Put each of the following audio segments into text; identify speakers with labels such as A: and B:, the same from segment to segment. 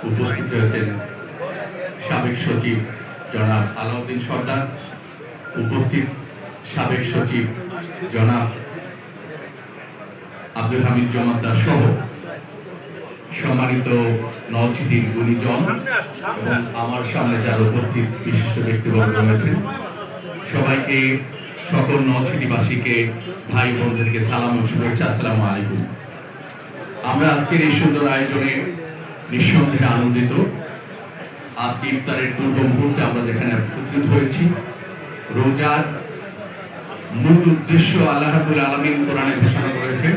A: উপস্থিত হয়েছেন সাবেক সচিব জনাব আলাউদ্দিন সর্দার, উপস্থিত সাবেক সচিব জনাব আব্দুল হামিদ জমাদ্দার সহ সম্মানিত নলছিটির গুণীজন এবং আমার সামনে যারা উপস্থিত বিশিষ্ট ব্যক্তিবর্গ রয়েছেন, সবাইকে, সকল নলছিটিবাসীকে, ভাই বোনদেরকে সালাম ও শুভেচ্ছা। আসসালামু আলাইকুম। আমরা আজকের এই সুন্দর আয়োজনে নিঃসন্দেহে আনন্দিত। আজকে ইফতারের পূর্ব মুহূর্তে আমরা যেখানে একত্রিত হয়েছি, রোজার মূল উদ্দেশ্য আল্লাহ রাব্বুল আলামিন কোরআনে ঘোষণা করেছেন,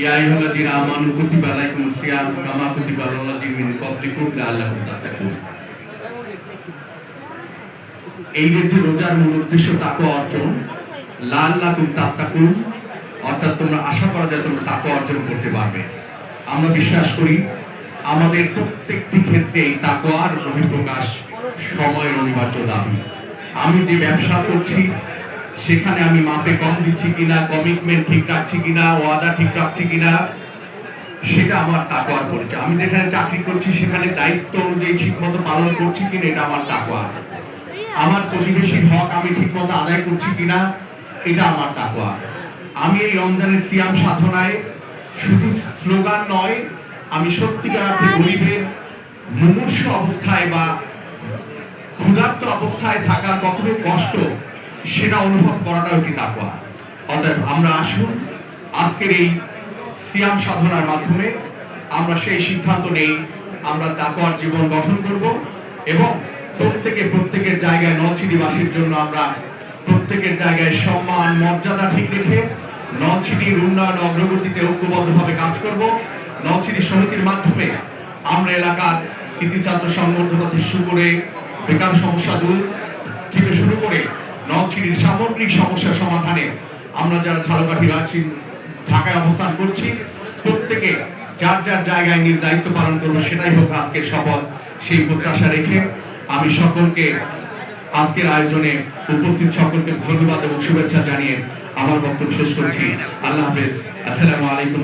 A: ইয়া আইয়ুহাল্লাযীনা আমানু কুতিবা আলাইকুমুস সিয়াম কামা কুতিবা আলাল্লাযীনা মিন ক্বাবলিকুম লাআল্লাকুম তাত্তাকুন। এই যে রোজার মূল উদ্দেশ্য তাকওয়া অর্জন, লাআল্লাকুম তাত্তাকুন, অর্থাৎ তোমরা আশা করা যায় তোমরা তাকওয়া অর্জন করতে পারবে। আমরা বিশ্বাস করি আমাদের প্রত্যেকটি ক্ষেত্রে এই তাকওয়ার বহিঃপ্রকাশ সময়ের অনিবার্য দাবি। আমি যে ব্যবসা করছি সেখানে আমি মাপে কম দিচ্ছি কিনা, কমিটমেন্ট ঠিক রাখছি কিনা, ওয়াদা ঠিক রাখছি কিনা, সেটা আমার তাকওয়ার পরিচয়। আমি যেখানে চাকরি করছি সেখানে দায়িত্ব অনুযায়ী ঠিকমতো পালন করছি কিনা, এটা আমার তাকওয়া। আমার প্রতিবেশীর হক আমি ঠিকমতো আদায় করছি কিনা, এটা আমার তাকওয়া। আমি এই রমজানের সিয়াম সাধনায় শুধু স্লোগান নয়, আমি সত্যিকার অর্থে গরিবের মুমূর্ষ অবস্থায় বা ক্ষুধার্ত অবস্থায় থাকার কতটুকু কষ্ট সেটা অনুভব করাটাও একটি তাকওয়া। অতএব আমরা আসুন আজকের এই সিয়াম সাধনার মাধ্যমে আমরা সেই সিদ্ধান্ত নেই আমরা তাকওয়ার জীবন গঠন করব এবং প্রত্যেকের জায়গায় নলছিটিবাসীর জন্য আমরা প্রত্যেকের জায়গায় সম্মান মর্যাদা ঠিক রেখে নলছিটির উন্নয়ন অগ্রগতিতে ঐক্যবদ্ধভাবে কাজ করব। নলছিটি সমিতির মাধ্যমে আমরা এলাকার কৃতি ছাত্র সংবর্ধনা থেকে শুরু করে বেকার সমস্যা দূর থেকে শুরু করে নলছিটির সামগ্রিক সমস্যা সমাধানে আমরা যারা ঝালকাঠি ঢাকায় অবস্থান করছি প্রত্যেকে যার যার জায়গায় নিজ দায়িত্ব পালন করবো, সেটাই হোক আজকের শপথ। সেই প্রত্যাশা রেখে আমি সকলকে আজকের আয়োজনে উপস্থিত সকলকে ধন্যবাদ এবং শুভেচ্ছা জানিয়ে আমার বক্তব্য শেষ করছি। আল্লাহ হাফেজ। আসসালামু আলাইকুম।